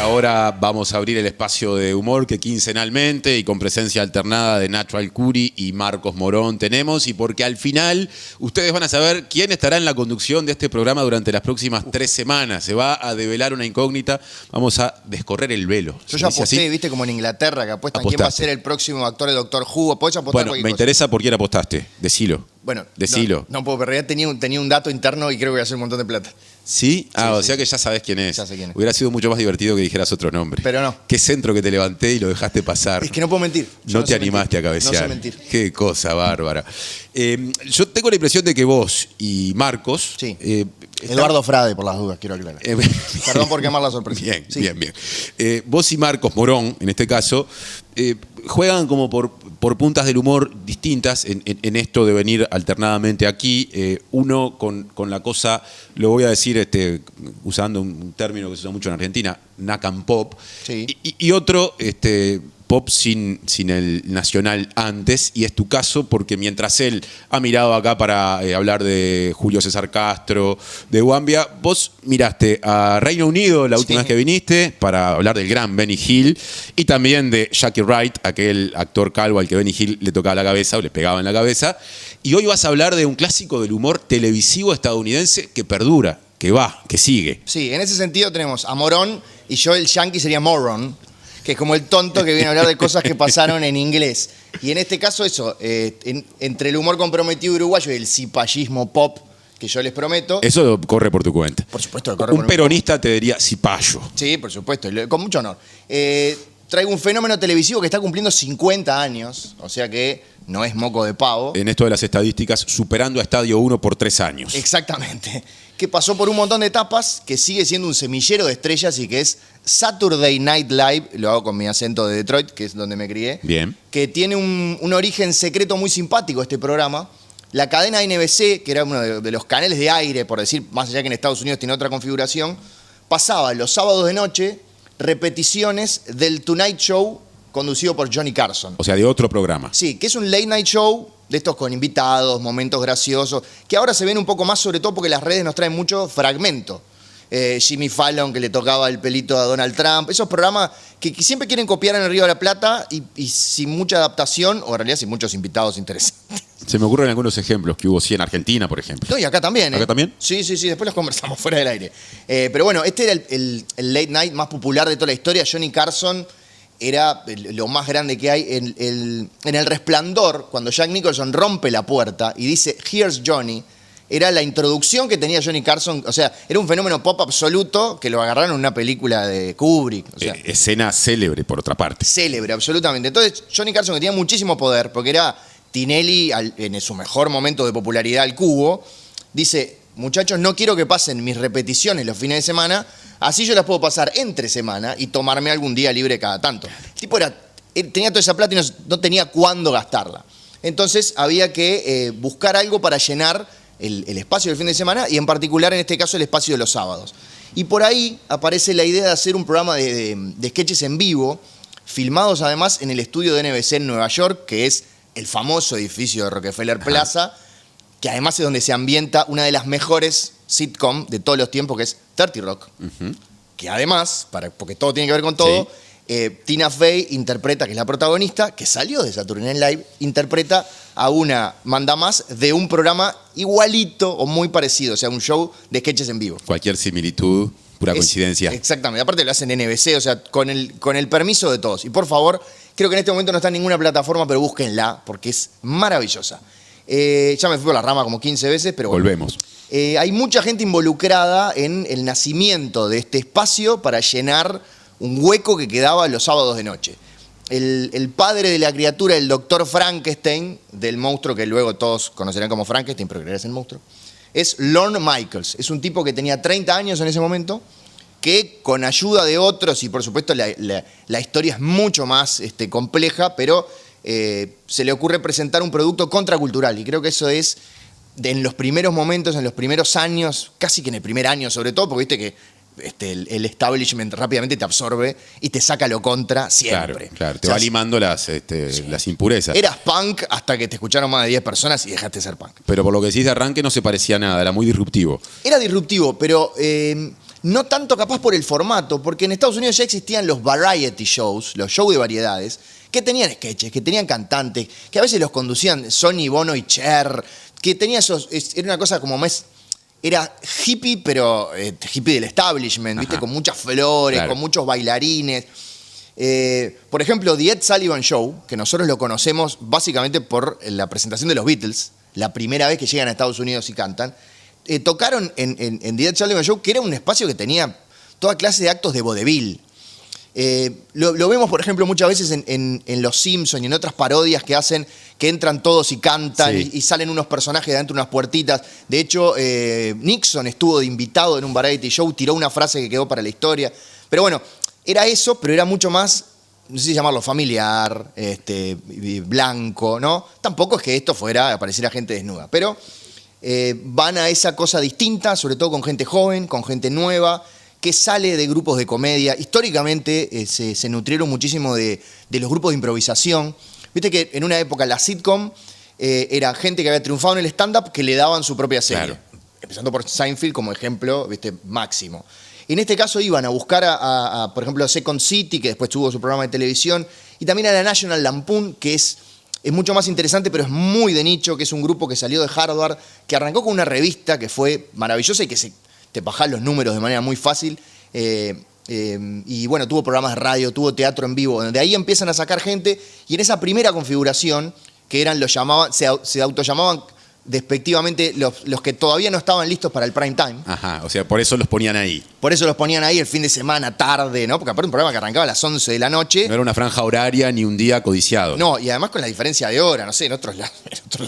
Ahora vamos a abrir el espacio de humor que quincenalmente y con presencia alternada de Natural Curi y Marcos Morón tenemos, y porque al final ustedes van a saber quién estará en la conducción de este programa durante las próximas 3 semanas. Se va a develar una incógnita, vamos a descorrer el velo. Yo ya aposté, viste, como en Inglaterra, que apuestan quién va a ser el próximo actor de Doctor Who. ¿Podés apostar Bueno, me interesa por quién apostaste, decilo. Bueno, decilo. No puedo, pero en realidad tenía un dato interno y creo que voy a hacer un montón de plata. ¿Sí? Ah, sí, o sea que ya sabés quién es. Ya sé quién es. Hubiera sido mucho más divertido que dijeras otro nombre. Pero no. Qué centro que te levanté y lo dejaste pasar. Es que no puedo mentir. No te animaste a cabecear. No sé mentir. Qué cosa bárbara. Yo tengo la impresión de que vos y Marcos... Sí. Eduardo Frade, por las dudas, quiero aclarar. Perdón por quemar la sorpresa. Bien, sí. bien. Vos y Marcos Morón, en este caso, juegan como por puntas del humor distintas en esto de venir alternadamente aquí. Uno con la cosa, lo voy a decir usando un término que se usa mucho en Argentina, Nacan Pop. Sí. Y otro... pop sin el nacional antes, y es tu caso porque mientras él ha mirado acá para hablar de Julio César Castro, de Guambia, vos miraste a Reino Unido la última vez que viniste para hablar del gran Benny Hill y también de Jackie Wright, aquel actor calvo al que Benny Hill le tocaba la cabeza o le pegaba en la cabeza, y hoy vas a hablar de un clásico del humor televisivo estadounidense que perdura, que va, que sigue. Sí, en ese sentido tenemos a Morón y yo el yankee sería Moron, que es como el tonto que viene a hablar de cosas que pasaron en inglés. Y en este caso eso, entre el humor comprometido uruguayo y el cipallismo pop, que yo les prometo... Eso corre por tu cuenta. Por supuesto que corre por un peronista te diría cipayo. Sí, por supuesto, con mucho honor. Traigo un fenómeno televisivo que está cumpliendo 50 años, o sea que no es moco de pavo. En esto de las estadísticas, superando a Estadio 1 por 3 años. Exactamente. Que pasó por un montón de etapas, que sigue siendo un semillero de estrellas y que es Saturday Night Live, lo hago con mi acento de Detroit, que es donde me crié. Bien. Que tiene un origen secreto muy simpático este programa. La cadena NBC, que era uno de los canales de aire, por decir, más allá que en Estados Unidos tiene otra configuración, pasaba los sábados de noche repeticiones del Tonight Show conducido por Johnny Carson. O sea, de otro programa. Sí, que es un late night show de estos con invitados, momentos graciosos, que ahora se ven un poco más, sobre todo porque las redes nos traen mucho fragmento. Jimmy Fallon, que le tocaba el pelito a Donald Trump, esos programas que siempre quieren copiar en el Río de la Plata y sin mucha adaptación, o en realidad sin muchos invitados interesantes. Se me ocurren algunos ejemplos que hubo, sí, en Argentina, por ejemplo. No, y acá también. ¿Acá también? Sí, después los conversamos fuera del aire. Pero bueno, este era el late night más popular de toda la historia. Johnny Carson era lo más grande que hay. En El Resplandor, cuando Jack Nicholson rompe la puerta y dice, "Here's Johnny", era la introducción que tenía Johnny Carson. O sea, era un fenómeno pop absoluto que lo agarraron en una película de Kubrick. O sea, escena célebre, por otra parte. Célebre, absolutamente. Entonces, Johnny Carson, que tenía muchísimo poder, porque era Tinelli en su mejor momento de popularidad al cubo, dice, muchachos, no quiero que pasen mis repeticiones los fines de semana, así yo las puedo pasar entre semana y tomarme algún día libre cada tanto. El tipo tenía toda esa plata y no tenía cuándo gastarla. Entonces había que buscar algo para llenar el espacio del fin de semana y en particular en este caso el espacio de los sábados. Y por ahí aparece la idea de hacer un programa de sketches en vivo, filmados además en el estudio de NBC en Nueva York, que es el famoso edificio de Rockefeller Plaza, que además es donde se ambienta una de las mejores sitcom de todos los tiempos, que es 30 Rock. Que además, porque todo tiene que ver con todo, Tina Fey interpreta, que es la protagonista, que salió de Saturday Night Live, interpreta a una mandamás de un programa igualito o muy parecido, o sea, un show de sketches en vivo. Cualquier similitud, pura coincidencia. Exactamente, aparte lo hacen en NBC, o sea, con el permiso de todos. Y por favor, creo que en este momento no está en ninguna plataforma, pero búsquenla, porque es maravillosa. Ya me fui por la rama como 15 veces, pero bueno. Volvemos. Hay mucha gente involucrada en el nacimiento de este espacio para llenar un hueco que quedaba los sábados de noche. El padre de la criatura, el doctor Frankenstein, del monstruo que luego todos conocerán como Frankenstein, pero que es el monstruo, es Lorne Michaels. Es un tipo que tenía 30 años en ese momento, que con ayuda de otros, y por supuesto la historia es mucho más compleja, pero se le ocurre presentar un producto contracultural. Y creo que eso es, en los primeros momentos, en los primeros años, casi que en el primer año sobre todo, porque viste que el establishment rápidamente te absorbe y te saca lo contra siempre. Claro. Te va limando las impurezas. Eras punk hasta que te escucharon más de 10 personas y dejaste de ser punk. Pero por lo que decís de arranque no se parecía a nada, era muy disruptivo. Era disruptivo, pero No tanto capaz por el formato, porque en Estados Unidos ya existían los variety shows, los shows de variedades, que tenían sketches, que tenían cantantes, que a veces los conducían Sonny, Bono y Cher, que tenía esos, era una cosa como más, era hippie, pero hippie del establishment, ¿viste? Con muchas flores, claro, con muchos bailarines. Por ejemplo, The Ed Sullivan Show, que nosotros lo conocemos básicamente por la presentación de los Beatles, la primera vez que llegan a Estados Unidos y cantan, tocaron en The Ed Sullivan Show, que era un espacio que tenía toda clase de actos de vodevil. Lo vemos, por ejemplo, muchas veces en Los Simpsons y en otras parodias que hacen, que entran todos y cantan, sí, y salen unos personajes de adentro de unas puertitas. De hecho, Nixon estuvo de invitado en un variety show, tiró una frase que quedó para la historia. Pero bueno, era eso, pero era mucho más, no sé si llamarlo familiar, blanco, ¿no? Tampoco es que esto fuera, apareciera gente desnuda, pero van a esa cosa distinta, sobre todo con gente joven, con gente nueva, que sale de grupos de comedia. Históricamente se nutrieron muchísimo de los grupos de improvisación. Viste que en una época la sitcom era gente que había triunfado en el stand-up que le daban su propia serie. Claro. Empezando por Seinfeld como ejemplo, ¿viste? Máximo. En este caso iban a buscar por ejemplo, a Second City, que después tuvo su programa de televisión, y también a la National Lampoon, que es mucho más interesante, pero es muy de nicho, que es un grupo que salió de Harvard, que arrancó con una revista que fue maravillosa y que te bajás los números de manera muy fácil. Y bueno, tuvo programas de radio, tuvo teatro en vivo, donde ahí empiezan a sacar gente, y en esa primera configuración, que eran se autollamaban despectivamente los que todavía no estaban listos para el prime time. Ajá, o sea, por eso los ponían ahí. Por eso los ponían ahí el fin de semana, tarde, ¿no? Porque aparte un programa que arrancaba a las 11 de la noche. No era una franja horaria ni un día codiciado. No, y además con la diferencia de hora, no sé, en otros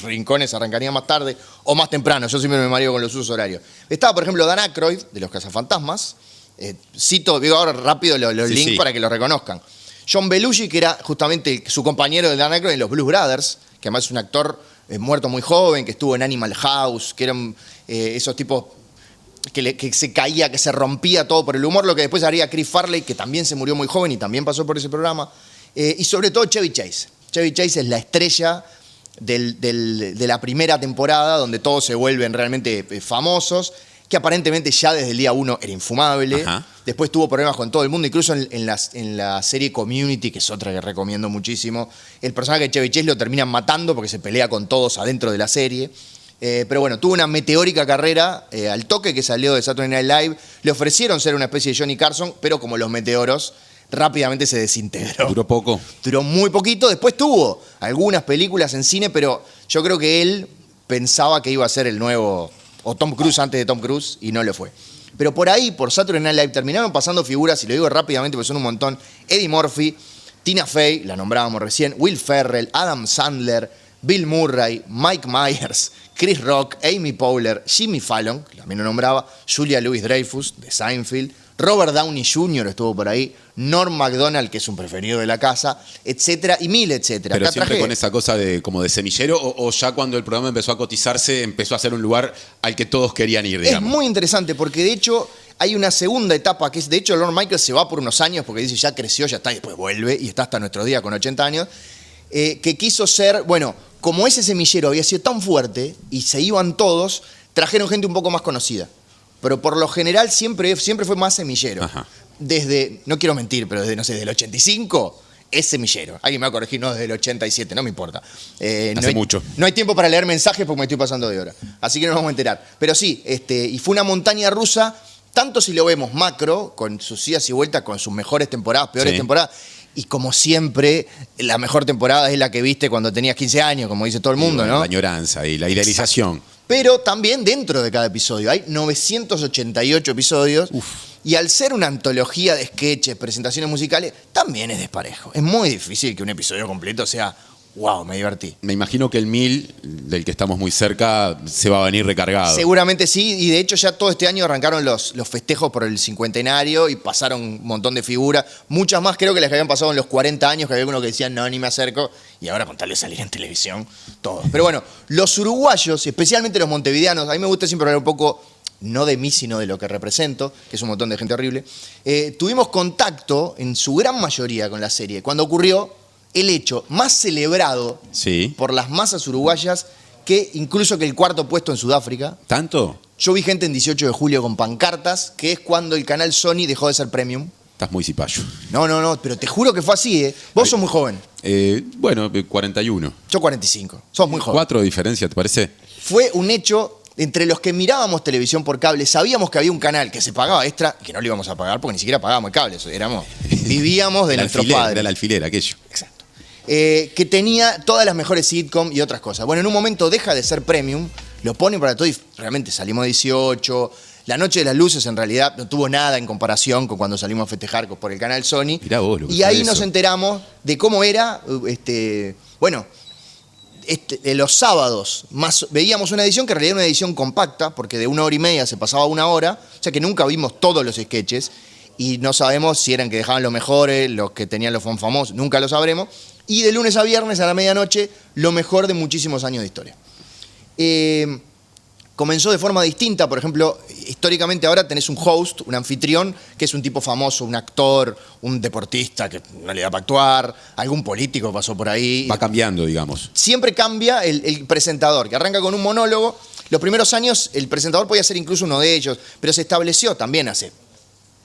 rincones arrancaría más tarde o más temprano. Yo siempre me mareo con los usos horarios. Estaba, por ejemplo, Dan Aykroyd, de Los Cazafantasmas. Digo ahora rápido los links para que lo reconozcan. John Belushi, que era justamente su compañero de Dan Aykroyd en los Blues Brothers, que además es un actor muerto muy joven, que estuvo en Animal House, que eran esos tipos que se caía, que se rompía todo por el humor, lo que después haría Chris Farley, que también se murió muy joven y también pasó por ese programa. Y sobre todo Chevy Chase. Chevy Chase es la estrella de la primera temporada, donde todos se vuelven realmente famosos, que aparentemente ya desde el día 1 era infumable. Ajá. Después tuvo problemas con todo el mundo, incluso en la serie Community, que es otra que recomiendo muchísimo. El personaje de Chevy Chase lo terminan matando porque se pelea con todos adentro de la serie. Pero bueno, tuvo una meteórica carrera al toque que salió de Saturday Night Live. Le ofrecieron ser una especie de Johnny Carson, pero como los meteoros, rápidamente se desintegró. Duró poco. Duró muy poquito. Después tuvo algunas películas en cine, pero yo creo que él pensaba que iba a ser el nuevo, o Tom Cruise antes de Tom Cruise, y no lo fue. Pero por ahí, por Saturday Night Live, terminaron pasando figuras, y lo digo rápidamente porque son un montón: Eddie Murphy, Tina Fey, la nombrábamos recién, Will Ferrell, Adam Sandler, Bill Murray, Mike Myers, Chris Rock, Amy Poehler, Jimmy Fallon, que también lo nombraba, Julia Louis-Dreyfus, de Seinfeld, Robert Downey Jr. estuvo por ahí, Norm Macdonald, que es un preferido de la casa, etcétera, y mil etcétera. Pero Acá siempre traje con esa cosa como de semillero, o ya cuando el programa empezó a cotizarse, empezó a ser un lugar al que todos querían ir, digamos. Es muy interesante porque de hecho hay una segunda etapa que es, de hecho, Lorne Michaels se va por unos años porque dice ya creció, ya está, y después vuelve y está hasta nuestro día con 80 años, que quiso ser, bueno, como ese semillero había sido tan fuerte y se iban todos, trajeron gente un poco más conocida. Pero por lo general siempre fue más semillero. Ajá. Desde, no quiero mentir, pero desde, no sé, del 85 es semillero. Alguien me va a corregir, no, desde el 87, no me importa. Hace mucho. No hay tiempo para leer mensajes porque me estoy pasando de hora. Así que no nos vamos a enterar. Pero sí, y fue una montaña rusa, tanto si lo vemos macro, con sus idas y vueltas, con sus mejores temporadas, peores temporadas. Y como siempre, la mejor temporada es la que viste cuando tenías 15 años, como dice todo el mundo, ¿no? La añoranza y la idealización. Exacto. Pero también dentro de cada episodio hay 988 episodios. Uf. Y al ser una antología de sketches, presentaciones musicales, también es desparejo. Es muy difícil que un episodio completo sea, wow, me divertí. Me imagino que el 1000, del que estamos muy cerca, se va a venir recargado. Seguramente sí, y de hecho ya todo este año arrancaron los festejos por el cincuentenario y pasaron un montón de figuras, muchas más creo que las que habían pasado en los 40 años, que había algunos que decían no, ni me acerco, y ahora con tal de salir en televisión, todos. Pero bueno, los uruguayos, especialmente los montevideanos, a mí me gusta siempre hablar un poco, no de mí, sino de lo que represento, que es un montón de gente horrible, tuvimos contacto en su gran mayoría con la serie, cuando ocurrió el hecho más celebrado por las masas uruguayas que incluso que el cuarto puesto en Sudáfrica. ¿Tanto? Yo vi gente en 18 de julio con pancartas, que es cuando el canal Sony dejó de ser premium. Estás muy cipayo. No, pero te juro que fue así, ¿eh? Vos sos muy joven. Bueno, 41. Yo 45. Sos muy joven. 4 de diferencia, ¿te parece? Fue un hecho, entre los que mirábamos televisión por cable, sabíamos que había un canal que se pagaba extra, que no lo íbamos a pagar porque ni siquiera pagábamos el cable, vivíamos de nuestros padres. Del alfiler, aquello. Exacto. Que tenía todas las mejores sitcoms y otras cosas. Bueno, en un momento deja de ser premium, lo ponen para todo y realmente salimos 18. La Noche de las Luces en realidad no tuvo nada en comparación con cuando salimos a festejar por el canal Sony. Mirá vos, lo que y ahí fue nos eso. enteramos de cómo era, los sábados veíamos una edición que en realidad era una edición compacta, porque de 1 hora y media se pasaba a 1 hora, o sea que nunca vimos todos los sketches y no sabemos si eran que dejaban los mejores, los que tenían los famosos, nunca lo sabremos. Y de lunes a viernes a la medianoche, lo mejor de muchísimos años de historia. Comenzó de forma distinta, por ejemplo, históricamente ahora tenés un host, un anfitrión, que es un tipo famoso, un actor, un deportista que no le da para actuar, algún político pasó por ahí. Va cambiando, digamos. Siempre cambia el presentador, que arranca con un monólogo. Los primeros años el presentador podía ser incluso uno de ellos, pero se estableció también hace,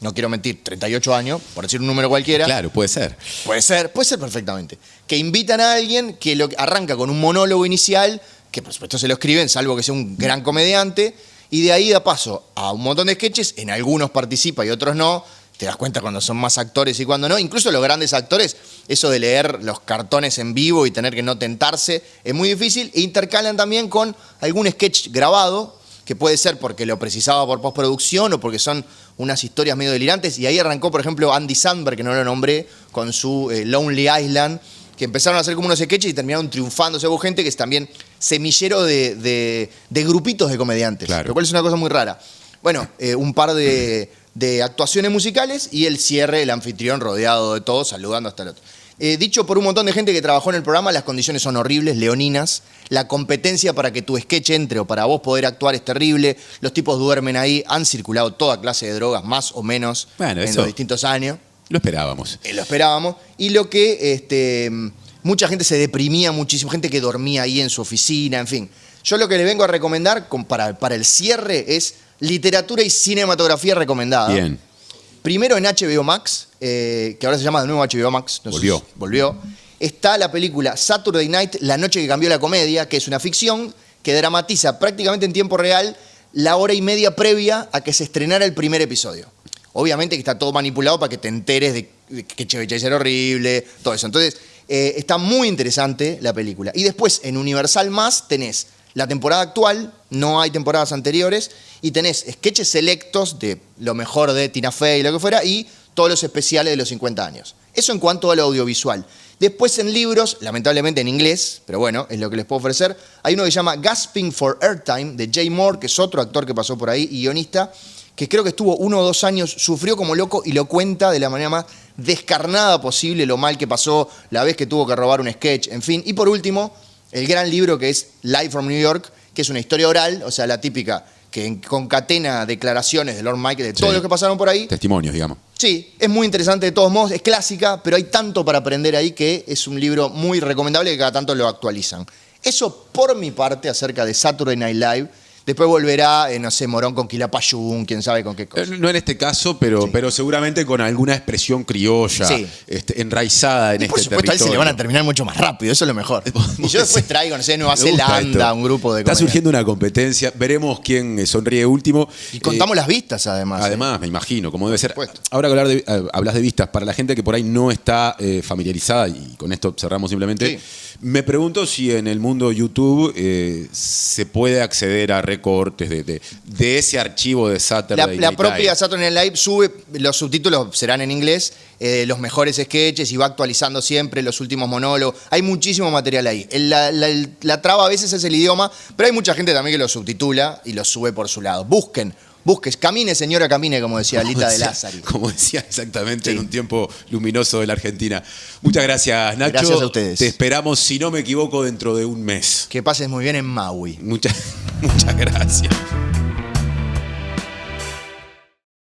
no quiero mentir, 38 años, por decir un número cualquiera. Claro, puede ser. Puede ser perfectamente. Que invitan a alguien que arranca con un monólogo inicial, que por supuesto se lo escriben, salvo que sea un gran comediante, y de ahí da paso a un montón de sketches, en algunos participa y otros no, te das cuenta cuando son más actores y cuando no, incluso los grandes actores, eso de leer los cartones en vivo y tener que no tentarse, es muy difícil, e intercalan también con algún sketch grabado, que puede ser porque lo precisaba por postproducción o porque son unas historias medio delirantes, y ahí arrancó, por ejemplo, Andy Samberg, que no lo nombré, con su Lonely Island, que empezaron a hacer como unos sketches y terminaron triunfando. Hubo gente que es también semillero de grupitos de comediantes, claro. Lo cual es una cosa muy rara. Bueno, un par de actuaciones musicales y el cierre, el anfitrión rodeado de todos, saludando hasta el otro. Dicho por un montón de gente que trabajó en el programa, las condiciones son horribles, leoninas. La competencia para que tu sketch entre o para vos poder actuar es terrible. Los tipos duermen ahí, han circulado toda clase de drogas, más o menos, en los distintos años. Lo esperábamos. Lo esperábamos. Y lo que mucha gente se deprimía muchísimo, gente que dormía ahí en su oficina, en fin. Yo lo que le vengo a recomendar para el cierre es literatura y cinematografía recomendada. Bien. Primero en HBO Max, que ahora se llama de nuevo HBO Max. Volvió. Está la película Saturday Night, La noche que cambió la comedia, que es una ficción que dramatiza prácticamente en tiempo real la hora y media previa a que se estrenara el primer episodio. Obviamente que está todo manipulado para que te enteres de que Chevy Chase era horrible, todo eso. Entonces, está muy interesante la película. Y después, en Universal Más, tenés la temporada actual, no hay temporadas anteriores, y tenés sketches selectos de lo mejor de Tina Fey, lo que fuera, y todos los especiales de los 50 años. Eso en cuanto al audiovisual. Después en libros, lamentablemente en inglés, pero bueno, es lo que les puedo ofrecer, hay uno que se llama Gasping for Airtime, de Jay Moore, que es otro actor que pasó por ahí, y guionista, que creo que estuvo 1 o 2 años, sufrió como loco y lo cuenta de la manera más descarnada posible, lo mal que pasó, la vez que tuvo que robar un sketch, en fin. Y por último, el gran libro que es Live from New York, que es una historia oral, o sea, la típica que concatena declaraciones de Lord Michael, de todos los que pasaron por ahí. Testimonios, digamos. Sí, es muy interesante de todos modos, es clásica, pero hay tanto para aprender ahí que es un libro muy recomendable que cada tanto lo actualizan. Eso por mi parte acerca de Saturday Night Live. Después volverá, no sé, Morón con Quilapayún, quién sabe con qué cosa. No en este caso, pero seguramente con alguna expresión criolla, enraizada en este territorio. Por supuesto, a él se le van a terminar mucho más rápido, eso es lo mejor. Y yo después traigo, no sé, Nueva Zelanda, un grupo de Está comediantes. surgiendo una competencia, veremos quién sonríe último. Y contamos las vistas, además. Además, me imagino, como debe ser. Supuesto. Ahora que hablas de vistas, para la gente que por ahí no está familiarizada, y con esto cerramos simplemente, me pregunto si en el mundo YouTube se puede acceder a recortes de ese archivo de Saturday Night Live. La propia Saturday Night Live sube, los subtítulos serán en inglés, los mejores sketches y va actualizando siempre los últimos monólogos. Hay muchísimo material ahí. La traba a veces es el idioma, pero hay mucha gente también que lo subtitula y lo sube por su lado. Busquen, camine señora, camine, como decía Alita de Lázari. Como decía exactamente en un tiempo luminoso de la Argentina. Muchas gracias, Nacho. Gracias a ustedes. Te esperamos, si no me equivoco, dentro de un mes. Que pases muy bien en Maui. Muchas gracias.